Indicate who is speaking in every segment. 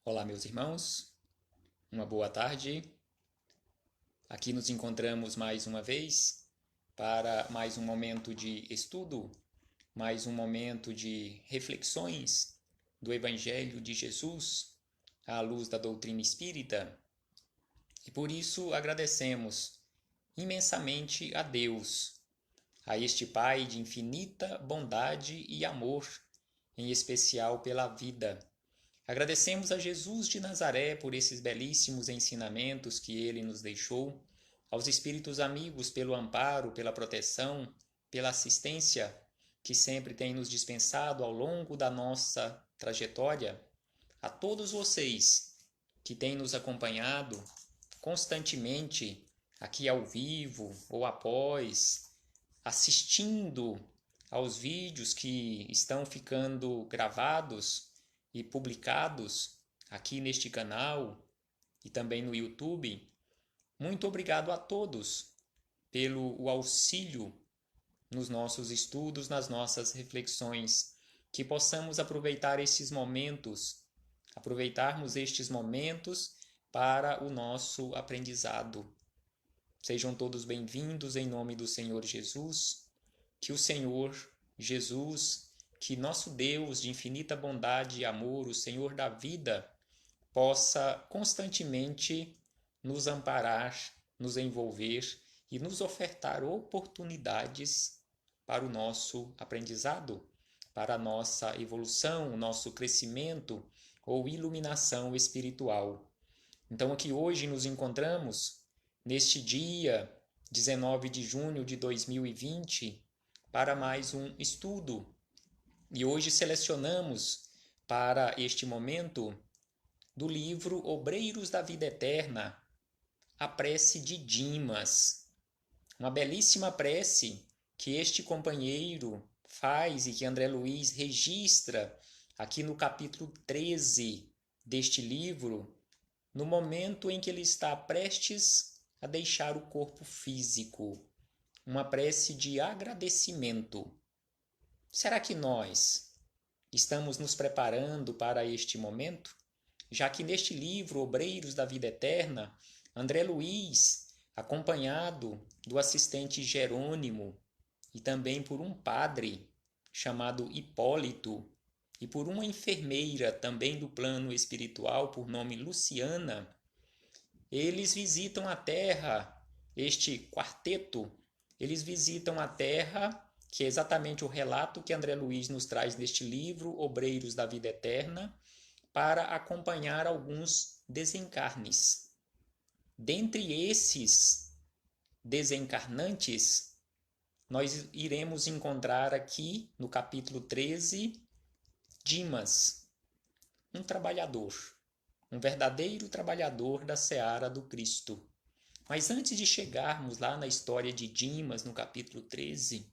Speaker 1: Olá, meus irmãos, uma boa tarde. Aqui nos encontramos mais uma vez para mais um momento de estudo, mais um momento de reflexões do Evangelho de Jesus à luz da doutrina espírita. E por isso agradecemos imensamente a Deus, a este Pai de infinita bondade e amor, em especial pela vida. Agradecemos a Jesus de Nazaré por esses belíssimos ensinamentos que ele nos deixou, aos espíritos amigos pelo amparo, pela proteção, pela assistência que sempre tem nos dispensado ao longo da nossa trajetória, a todos vocês que têm nos acompanhado constantemente aqui ao vivo ou após, assistindo aos vídeos que estão ficando gravados e publicados aqui neste canal e também no YouTube. Muito obrigado a todos pelo o auxílio nos nossos estudos, nas nossas reflexões, que possamos aproveitarmos estes momentos para o nosso aprendizado. Sejam todos bem-vindos em nome do Senhor Jesus. Que o Senhor Jesus, que nosso Deus de infinita bondade e amor, o Senhor da vida, possa constantemente nos amparar, nos envolver e nos ofertar oportunidades para o nosso aprendizado, para a nossa evolução, o nosso crescimento ou iluminação espiritual. Então, aqui hoje nos encontramos neste dia 19 de junho de 2020 para mais um estudo. E hoje selecionamos para este momento do livro Obreiros da Vida Eterna, a prece de Dimas. Uma belíssima prece que este companheiro faz e que André Luiz registra aqui no capítulo 13 deste livro, no momento em que ele está prestes a deixar o corpo físico. Uma prece de agradecimento. Será que nós estamos nos preparando para este momento? Já que neste livro, Obreiros da Vida Eterna, André Luiz, acompanhado do assistente Jerônimo e também por um padre chamado Hipólito e por uma enfermeira também do plano espiritual por nome Luciana, eles visitam a Terra, este quarteto, eles visitam a Terra, que é exatamente o relato que André Luiz nos traz neste livro, Obreiros da Vida Eterna, para acompanhar alguns desencarnes. Dentre esses desencarnantes, nós iremos encontrar aqui no capítulo 13, Dimas, um trabalhador, um verdadeiro trabalhador da seara do Cristo. Mas antes de chegarmos lá na história de Dimas, no capítulo 13,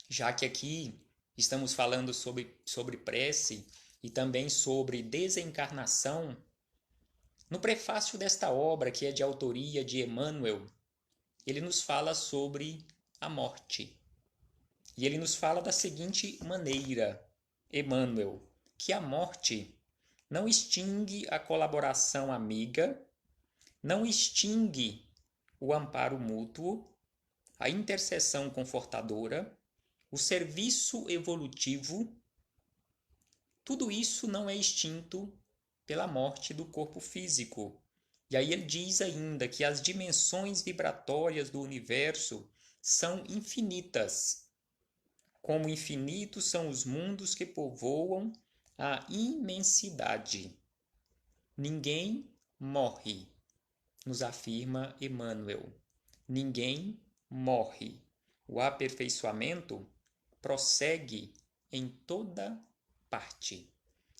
Speaker 1: já que aqui estamos falando sobre prece e também sobre desencarnação, no prefácio desta obra, que é de autoria de Emmanuel, ele nos fala sobre a morte. E ele nos fala da seguinte maneira, Emmanuel, que a morte não extingue a colaboração amiga, não extingue o amparo mútuo, a intercessão confortadora, o serviço evolutivo. Tudo isso não é extinto pela morte do corpo físico. E aí ele diz ainda que as dimensões vibratórias do universo são infinitas. Como infinitos são os mundos que povoam a imensidade. Ninguém morre, nos afirma Emmanuel. Ninguém morre. O aperfeiçoamento prossegue em toda parte.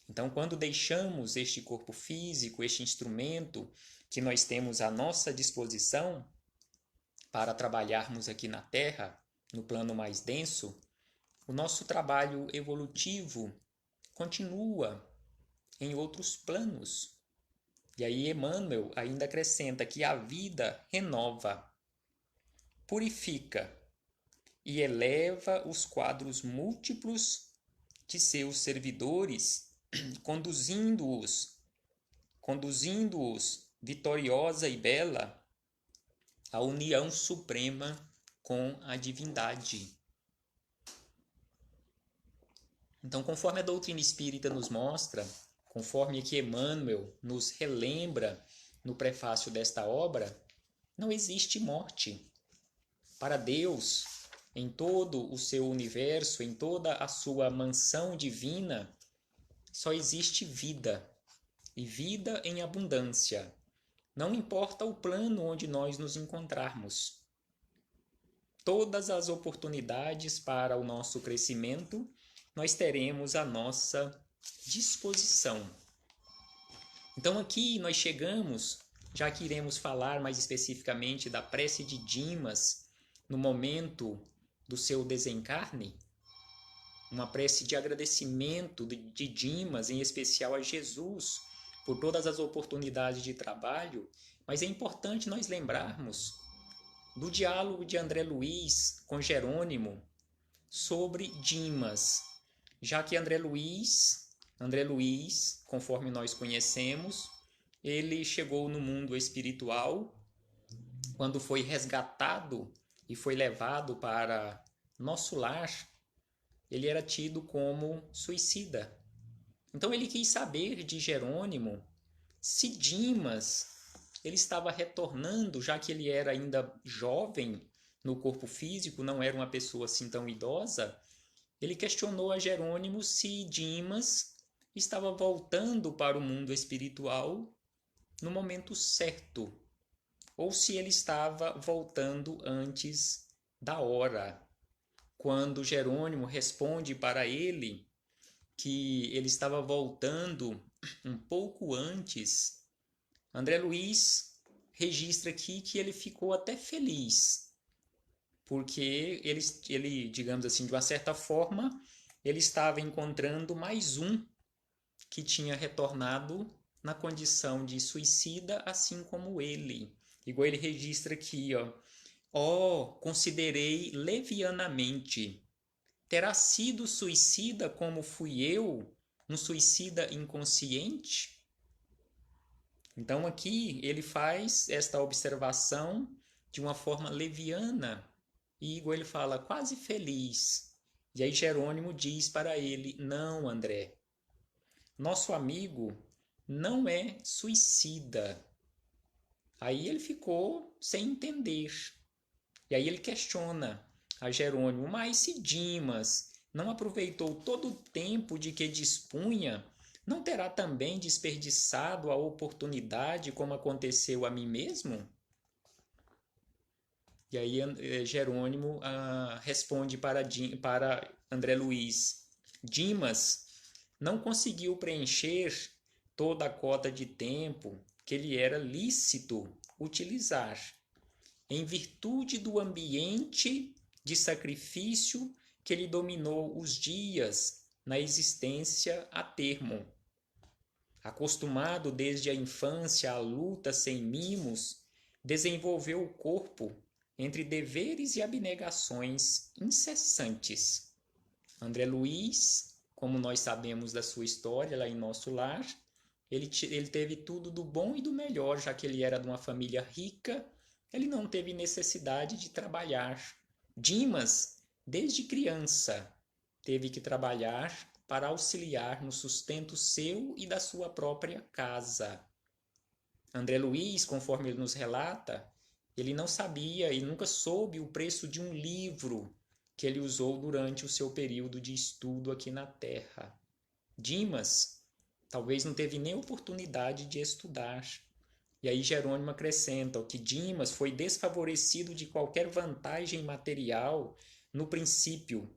Speaker 1: Então, quando deixamos este corpo físico, este instrumento que nós temos à nossa disposição para trabalharmos aqui na Terra, no plano mais denso, o nosso trabalho evolutivo continua em outros planos. E aí Emmanuel ainda acrescenta que a vida renova, purifica e eleva os quadros múltiplos de seus servidores, conduzindo-os conduzindo-os vitoriosa e bela à união suprema com a divindade. Então, conforme a doutrina espírita nos mostra, conforme que Emmanuel nos relembra no prefácio desta obra, não existe morte. Para Deus, em todo o seu universo, em toda a sua mansão divina, só existe vida, e vida em abundância. Não importa o plano onde nós nos encontrarmos. Todas as oportunidades para o nosso crescimento, nós teremos à nossa disposição. Então aqui nós chegamos, já que iremos falar mais especificamente da prece de Dimas no momento do seu desencarne, uma prece de agradecimento de Dimas, em especial a Jesus, por todas as oportunidades de trabalho, mas é importante nós lembrarmos do diálogo de André Luiz com Jerônimo sobre Dimas, já que André Luiz, conforme nós conhecemos, ele chegou no mundo espiritual quando foi resgatado e foi levado para nosso lar. Ele era tido como suicida. Então ele quis saber de Jerônimo se Dimas ele estava retornando, já que ele era ainda jovem no corpo físico, não era uma pessoa assim tão idosa. Ele questionou a Jerônimo se Dimas estava voltando para o mundo espiritual no momento certo, ou se ele estava voltando antes da hora. Quando Jerônimo responde para ele que ele estava voltando um pouco antes, André Luiz registra aqui que ele ficou até feliz, porque ele, digamos assim, de uma certa forma, ele estava encontrando mais um que tinha retornado na condição de suicida, assim como ele. Igual ele registra aqui, considerei levianamente. Terá sido suicida como fui eu, um suicida inconsciente? Então aqui ele faz esta observação de uma forma leviana, e igual ele fala, quase feliz. E aí Jerônimo diz para ele, não, André, nosso amigo não é suicida. Aí ele ficou sem entender. E aí ele questiona a Jerônimo, mas se Dimas não aproveitou todo o tempo de que dispunha, não terá também desperdiçado a oportunidade como aconteceu a mim mesmo? E aí Jerônimo responde para André Luiz, Dimas não conseguiu preencher toda a cota de tempo que lhe era lícito utilizar, em virtude do ambiente de sacrifício que lhe dominou os dias na existência a termo. Acostumado desde a infância à luta sem mimos, desenvolveu o corpo entre deveres e abnegações incessantes. André Luiz, como nós sabemos da sua história lá em nosso lar, ele teve tudo do bom e do melhor, já que ele era de uma família rica, ele não teve necessidade de trabalhar. Dimas, desde criança, teve que trabalhar para auxiliar no sustento seu e da sua própria casa. André Luiz, conforme ele nos relata, ele não sabia e nunca soube o preço de um livro que ele usou durante o seu período de estudo aqui na Terra. Dimas talvez não teve nem oportunidade de estudar. E aí Jerônimo acrescenta que Dimas foi desfavorecido de qualquer vantagem material no princípio.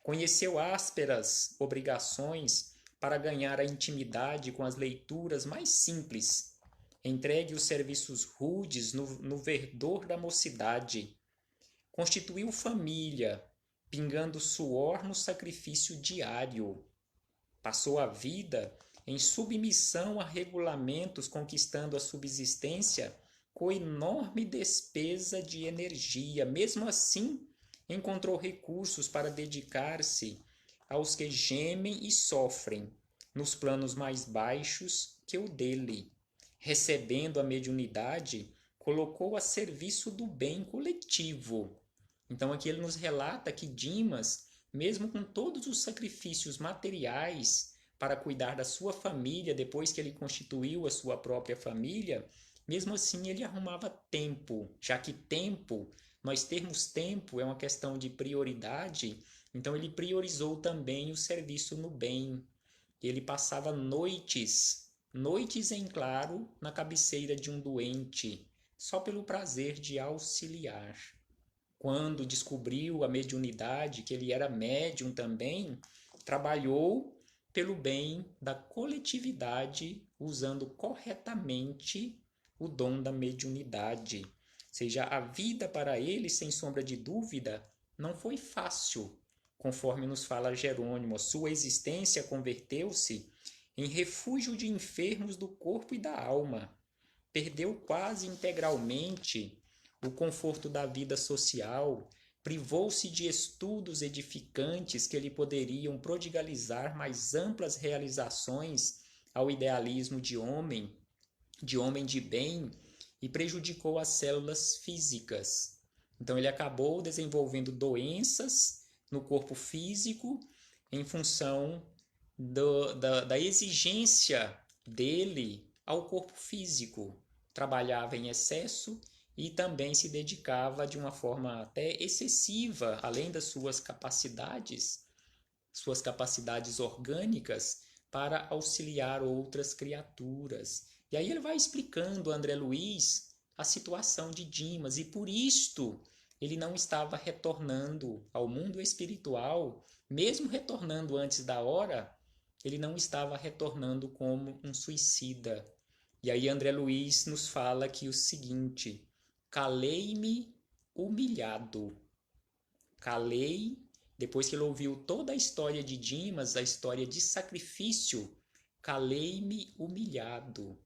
Speaker 1: Conheceu ásperas obrigações para ganhar a intimidade com as leituras mais simples. Entregue os serviços rudes no verdor da mocidade. Constituiu família, pingando suor no sacrifício diário. Passou a vida em submissão a regulamentos, conquistando a subsistência com enorme despesa de energia. Mesmo assim, encontrou recursos para dedicar-se aos que gemem e sofrem nos planos mais baixos que o dele. recebendo a mediunidade, colocou a serviço do bem coletivo. Então aqui ele nos relata que Dimas, mesmo com todos os sacrifícios materiais para cuidar da sua família, depois que ele constituiu a sua própria família, mesmo assim ele arrumava tempo, já que tempo, nós termos tempo é uma questão de prioridade, então ele priorizou também o serviço no bem. Ele passava noites em claro, na cabeceira de um doente, só pelo prazer de auxiliar. Quando descobriu a mediunidade, que ele era médium também, trabalhou pelo bem da coletividade, usando corretamente o dom da mediunidade. Ou seja, a vida para ele, sem sombra de dúvida, não foi fácil, conforme nos fala Jerônimo. Sua existência converteu-se em refúgio de enfermos do corpo e da alma. Perdeu quase integralmente o conforto da vida social, privou-se de estudos edificantes que lhe poderiam prodigalizar mais amplas realizações ao idealismo de homem de bem, e prejudicou as células físicas. Então ele acabou desenvolvendo doenças no corpo físico em função da exigência dele ao corpo físico. Trabalhava em excesso e também se dedicava de uma forma até excessiva, além das suas capacidades orgânicas, para auxiliar outras criaturas. E aí ele vai explicando, André Luiz, a situação de Dimas, e por isto ele não estava retornando ao mundo espiritual, mesmo retornando antes da hora, ele não estava retornando como um suicida. E aí André Luiz nos fala aqui o seguinte: calei-me humilhado. Calei, depois que ele ouviu toda a história de Dimas, a história de sacrifício, calei-me humilhado.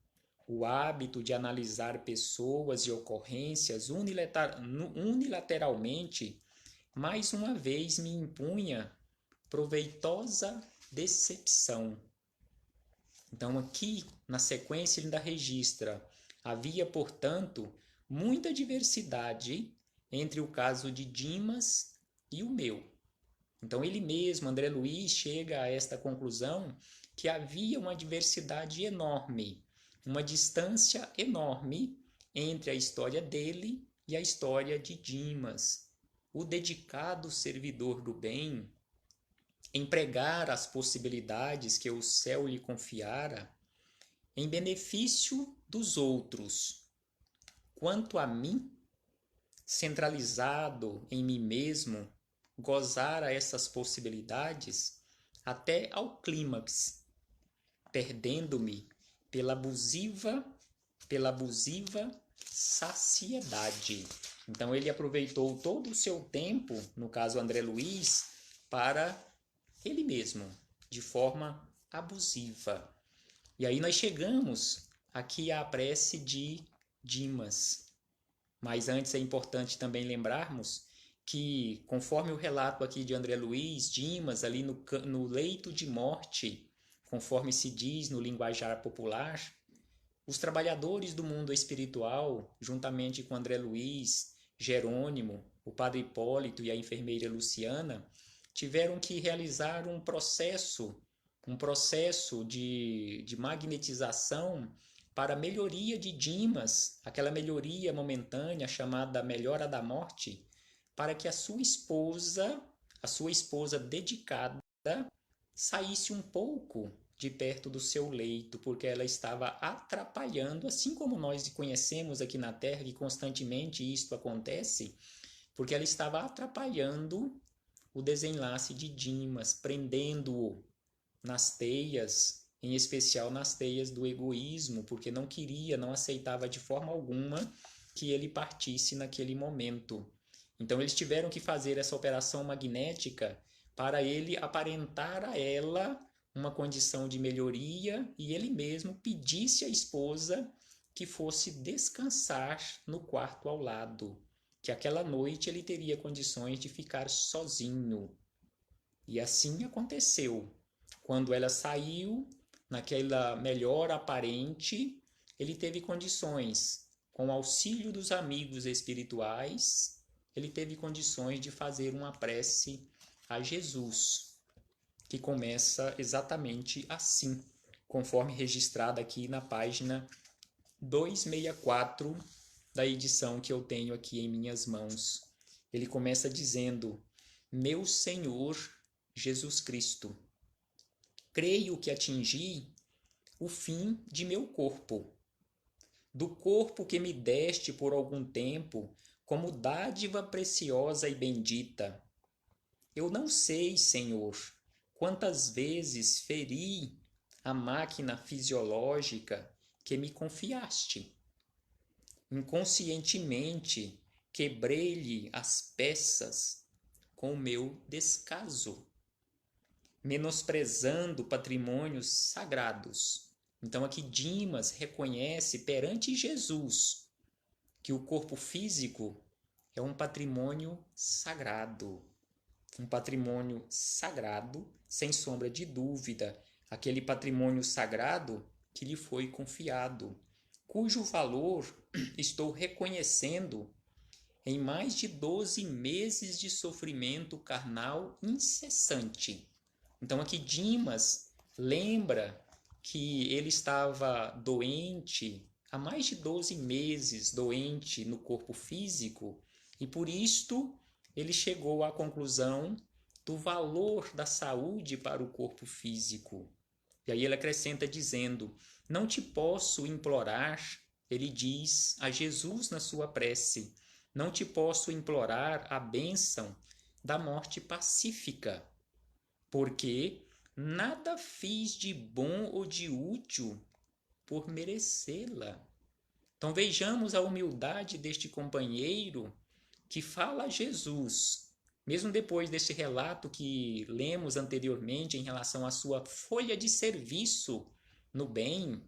Speaker 1: O hábito de analisar pessoas e ocorrências unilateralmente, mais uma vez me impunha proveitosa decepção. Então, aqui na sequência, ele ainda registra: havia, portanto, muita diversidade entre o caso de Dimas e o meu. Então, ele mesmo, André Luiz, chega a esta conclusão que havia uma diversidade enorme, uma distância enorme entre a história dele e a história de Dimas. O dedicado servidor do bem, empregar as possibilidades que o céu lhe confiara em benefício dos outros. Quanto a mim, centralizado em mim mesmo, gozara essas possibilidades até ao clímax, perdendo-me pela abusiva saciedade. Então ele aproveitou todo o seu tempo, no caso André Luiz, para ele mesmo, de forma abusiva. E aí nós chegamos aqui à prece de Dimas. Mas antes é importante também lembrarmos que, conforme o relato aqui de André Luiz, Dimas, ali no leito de morte, conforme se diz no linguajar popular, os trabalhadores do mundo espiritual, juntamente com André Luiz, Jerônimo, o padre Hipólito e a enfermeira Luciana, tiveram que realizar um processo de magnetização para a melhoria de Dimas, aquela melhoria momentânea chamada melhora da morte, para que a sua esposa dedicada, saísse um pouco de perto do seu leito, porque ela estava atrapalhando, assim como nós conhecemos aqui na Terra, que constantemente isto acontece, porque ela estava atrapalhando o desenlace de Dimas, prendendo-o nas teias, em especial nas teias do egoísmo, porque não queria, não aceitava de forma alguma que ele partisse naquele momento. Então eles tiveram que fazer essa operação magnética para ele aparentar a ela uma condição de melhoria e ele mesmo pedisse à esposa que fosse descansar no quarto ao lado, que aquela noite ele teria condições de ficar sozinho. E assim aconteceu. Quando ela saiu, naquela melhora aparente, ele teve condições, com o auxílio dos amigos espirituais, ele teve condições de fazer uma prece a Jesus, que começa exatamente assim, conforme registrado aqui na página 264 da edição que eu tenho aqui em minhas mãos. Ele começa dizendo: Meu Senhor Jesus Cristo, creio que atingi o fim de meu corpo, do corpo que me deste por algum tempo como dádiva preciosa e bendita. Eu não sei, Senhor, quantas vezes feri a máquina fisiológica que me confiaste. Inconscientemente quebrei-lhe as peças com o meu descaso, menosprezando patrimônios sagrados. Então aqui Dimas reconhece perante Jesus que o corpo físico é um patrimônio sagrado. Um patrimônio sagrado, sem sombra de dúvida, aquele patrimônio sagrado que lhe foi confiado, cujo valor estou reconhecendo em mais de 12 meses de sofrimento carnal incessante. Então aqui Dimas lembra que ele estava doente há mais de 12 meses, doente no corpo físico, e por isto ele chegou à conclusão do valor da saúde para o corpo físico. E aí ele acrescenta dizendo: Não te posso implorar, ele diz a Jesus na sua prece, não te posso implorar a bênção da morte pacífica, porque nada fiz de bom ou de útil por merecê-la. Então vejamos a humildade deste companheiro que fala a Jesus, mesmo depois desse relato que lemos anteriormente em relação à sua folha de serviço no bem,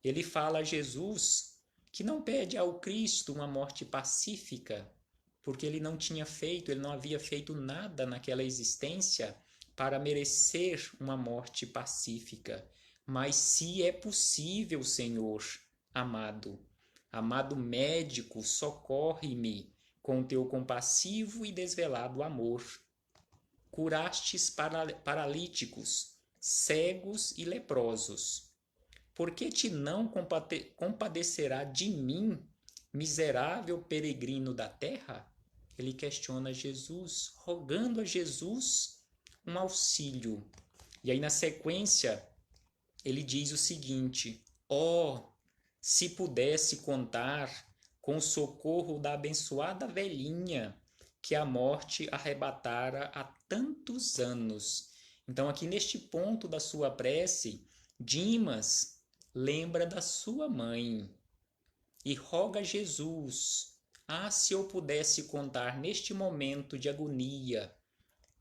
Speaker 1: ele fala a Jesus que não pede ao Cristo uma morte pacífica, porque ele não havia feito nada naquela existência para merecer uma morte pacífica. Mas se é possível, Senhor, amado médico, socorre-me com teu compassivo e desvelado amor. Curastes paralíticos, cegos e leprosos. Por que te não compadecerá de mim, miserável peregrino da terra? Ele questiona Jesus, rogando a Jesus um auxílio. E aí, na sequência, ele diz o seguinte: se pudesse contar com o socorro da abençoada velhinha que a morte arrebatara há tantos anos. Então, aqui neste ponto da sua prece, Dimas lembra da sua mãe e roga a Jesus: se eu pudesse contar neste momento de agonia,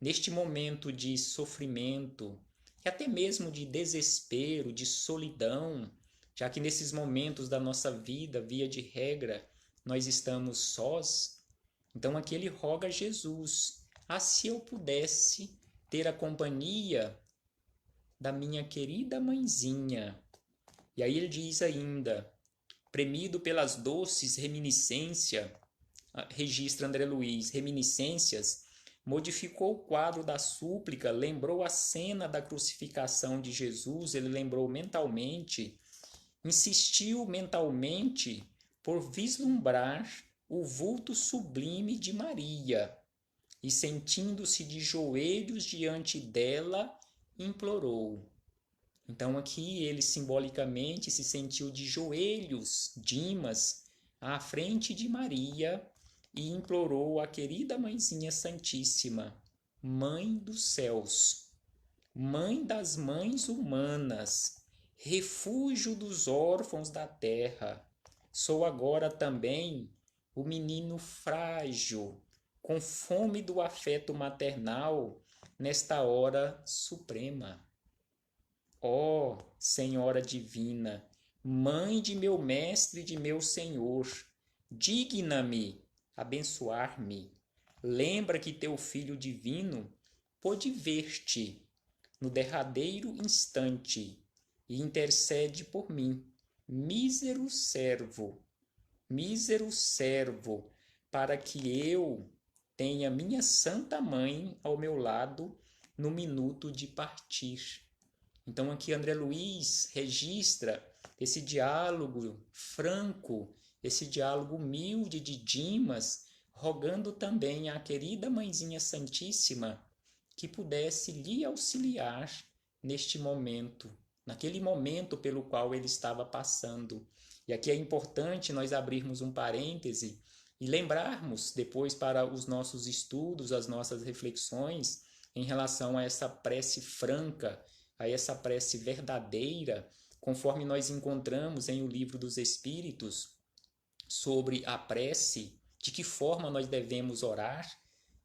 Speaker 1: neste momento de sofrimento, e até mesmo de desespero, de solidão, já que nesses momentos da nossa vida, via de regra, nós estamos sós. Então aqui ele roga a Jesus: se eu pudesse ter a companhia da minha querida mãezinha. E aí ele diz ainda, premido pelas doces reminiscências, registra André Luiz, reminiscências, modificou o quadro da súplica, lembrou a cena da crucificação de Jesus, ele lembrou mentalmente, insistiu mentalmente por vislumbrar o vulto sublime de Maria e, sentindo-se de joelhos diante dela, implorou. Então aqui ele simbolicamente se sentiu de joelhos, Dimas, à frente de Maria, e implorou a querida Mãezinha Santíssima, Mãe dos céus, Mãe das mães humanas, refúgio dos órfãos da terra, sou agora também o menino frágil, com fome do afeto maternal, nesta hora suprema. Senhora divina, Mãe de meu Mestre e de meu Senhor, digna-me abençoar-me. Lembra que teu Filho divino pôde ver-te no derradeiro instante e intercede por mim, mísero servo, para que eu tenha minha Santa Mãe ao meu lado no minuto de partir. Então aqui André Luiz registra esse diálogo franco, esse diálogo humilde de Dimas, rogando também à querida Mãezinha Santíssima que pudesse lhe auxiliar neste momento, naquele momento pelo qual ele estava passando. E aqui é importante nós abrirmos um parêntese e lembrarmos depois para os nossos estudos, as nossas reflexões em relação a essa prece franca, a essa prece verdadeira, conforme nós encontramos em O Livro dos Espíritos sobre a prece, de que forma nós devemos orar,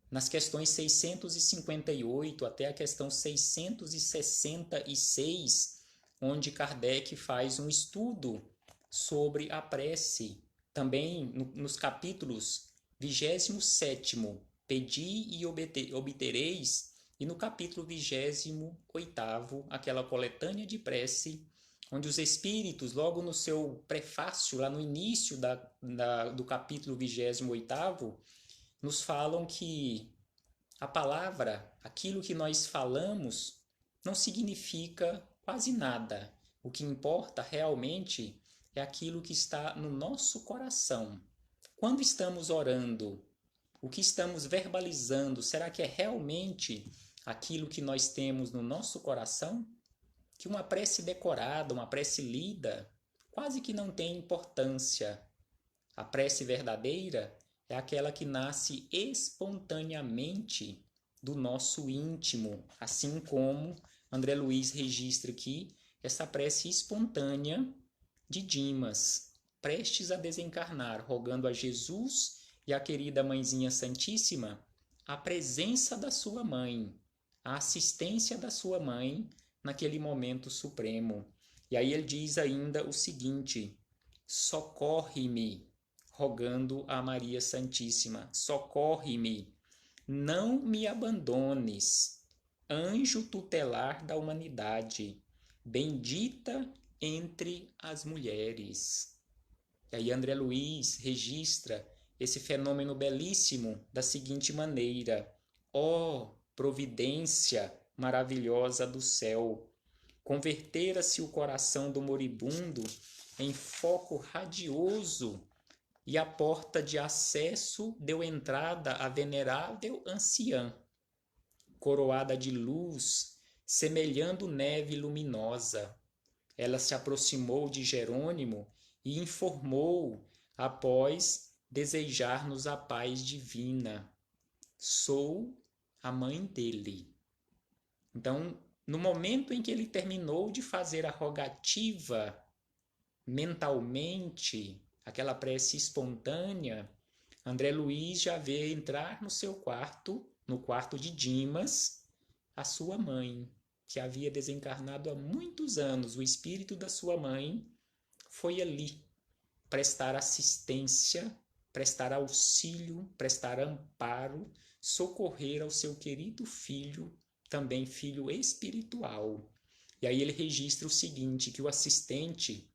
Speaker 1: nas questões 658 até a questão 666, onde Kardec faz um estudo sobre a prece. Também nos capítulos 27º, Pedi e obtereis, e no capítulo 28º, aquela coletânea de prece, onde os Espíritos, logo no seu prefácio, lá no início do capítulo 28º, nos falam que a palavra, aquilo que nós falamos, não significa quase nada. O que importa realmente é aquilo que está no nosso coração. Quando estamos orando, o que estamos verbalizando, será que é realmente aquilo que nós temos no nosso coração? Que uma prece decorada, uma prece lida, quase que não tem importância. A prece verdadeira é aquela que nasce espontaneamente do nosso íntimo, assim como André Luiz registra aqui essa prece espontânea de Dimas, prestes a desencarnar, rogando a Jesus e a querida Mãezinha Santíssima a presença da sua mãe, a assistência da sua mãe naquele momento supremo. E aí ele diz ainda o seguinte: socorre-me, rogando a Maria Santíssima, socorre-me, não me abandones, anjo tutelar da humanidade, bendita entre as mulheres. E aí André Luiz registra esse fenômeno belíssimo da seguinte maneira: ó providência maravilhosa do céu, convertera-se o coração do moribundo em foco radioso e a porta de acesso deu entrada à venerável anciã, coroada de luz, semelhando neve luminosa. Ela se aproximou de Jerônimo e informou, após desejar-nos a paz divina: sou a mãe dele. Então, no momento em que ele terminou de fazer a rogativa mentalmente, aquela prece espontânea, André Luiz já vê entrar no seu quarto, no quarto de Dimas, a sua mãe, que havia desencarnado há muitos anos. O espírito da sua mãe foi ali prestar assistência, prestar auxílio, prestar amparo, socorrer ao seu querido filho, também filho espiritual. E aí ele registra o seguinte, que o assistente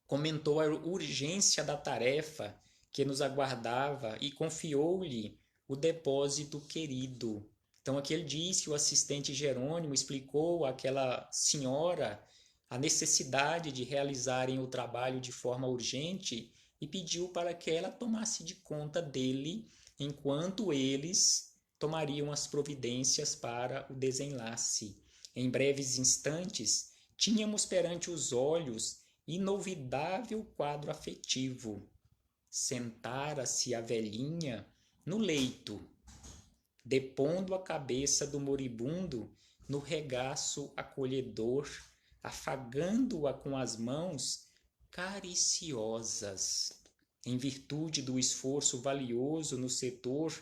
Speaker 1: comentou a urgência da tarefa que nos aguardava e confiou-lhe o depósito querido. Então aqui ele diz que o assistente Jerônimo explicou àquela senhora a necessidade de realizarem o trabalho de forma urgente e pediu para que ela tomasse de conta dele enquanto eles tomariam as providências para o desenlace. Em breves instantes, tínhamos perante os olhos inolvidável quadro afetivo. Sentara-se a velhinha no leito, depondo a cabeça do moribundo no regaço acolhedor, afagando-a com as mãos cariciosas. Em virtude do esforço valioso no setor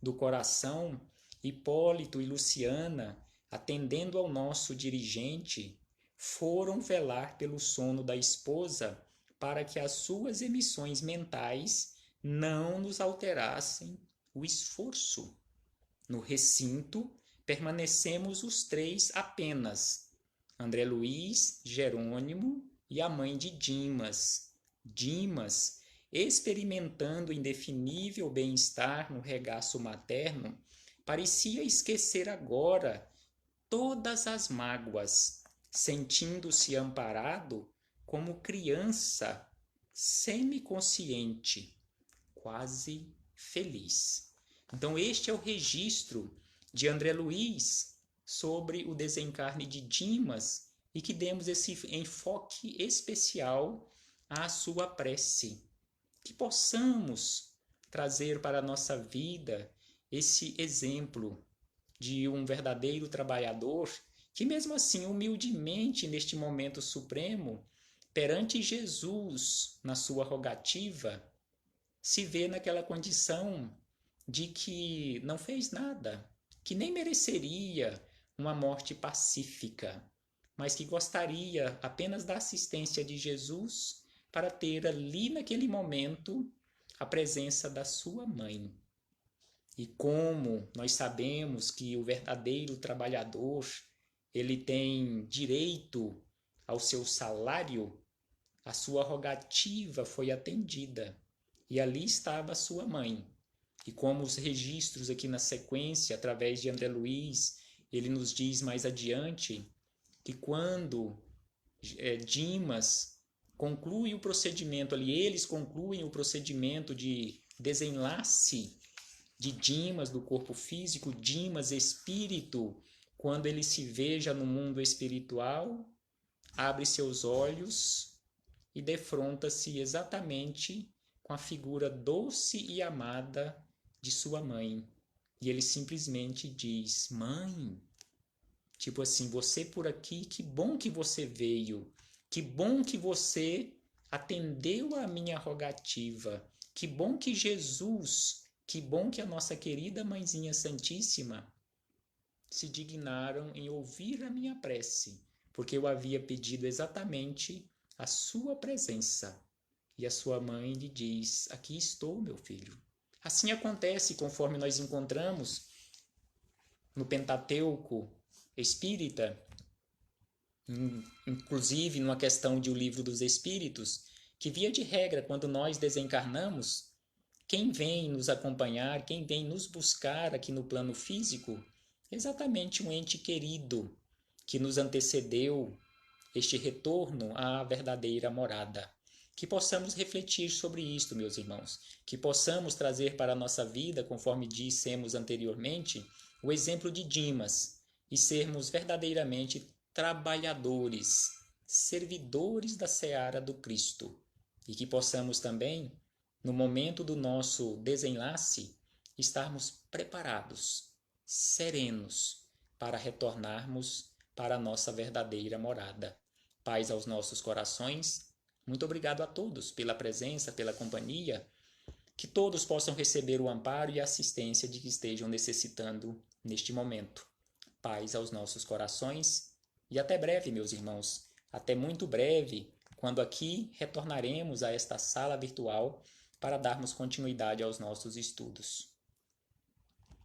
Speaker 1: do coração, Hipólito e Luciana, atendendo ao nosso dirigente, foram velar pelo sono da esposa para que as suas emissões mentais não nos alterassem o esforço. No recinto, permanecemos os três apenas, André Luiz, Jerônimo e a mãe de Dimas. Dimas, experimentando indefinível bem-estar no regaço materno, parecia esquecer agora todas as mágoas, sentindo-se amparado como criança semiconsciente, quase feliz. Então, este é o registro de André Luiz sobre o desencarne de Dimas e que demos esse enfoque especial à sua prece. Que possamos trazer para a nossa vida esse exemplo de um verdadeiro trabalhador que, mesmo assim, humildemente, neste momento supremo, perante Jesus, na sua rogativa, se vê naquela condição de que não fez nada, que nem mereceria uma morte pacífica, mas que gostaria apenas da assistência de Jesus para ter ali naquele momento a presença da sua mãe. E como nós sabemos que o verdadeiro trabalhador, ele tem direito ao seu salário, a sua rogativa foi atendida. E ali estava a sua mãe. E como os registros aqui na sequência, através de André Luiz, ele nos diz mais adiante que quando Dimas conclui o procedimento ali, eles concluem o procedimento de desenlace de Dimas do corpo físico, Dimas espírito, quando ele se veja no mundo espiritual, abre seus olhos e defronta-se exatamente com a figura doce e amada de sua mãe. E ele simplesmente diz: mãe, tipo assim, você por aqui, que bom que você veio, que bom que você atendeu a minha rogativa, que bom que Jesus, que bom que a nossa querida Mãezinha Santíssima se dignaram em ouvir a minha prece, porque eu havia pedido exatamente a sua presença. E a sua mãe lhe diz: aqui estou, meu filho. Assim acontece conforme nós encontramos no Pentateuco espírita, inclusive numa questão de O Livro dos Espíritos, que via de regra, quando nós desencarnamos, quem vem nos acompanhar, quem vem nos buscar aqui no plano físico, exatamente um ente querido que nos antecedeu este retorno à verdadeira morada. Que possamos refletir sobre isto, meus irmãos, que possamos trazer para a nossa vida, conforme dissemos anteriormente, o exemplo de Dimas e sermos verdadeiramente trabalhadores, servidores da seara do Cristo. E que possamos também, no momento do nosso desenlace, estarmos preparados, serenos, para retornarmos para a nossa verdadeira morada. Paz aos nossos corações. Muito obrigado a todos pela presença, pela companhia. Que todos possam receber o amparo e a assistência de que estejam necessitando neste momento. Paz aos nossos corações. E até breve, meus irmãos. Até muito breve, quando aqui retornaremos a esta sala virtual para darmos continuidade aos nossos estudos.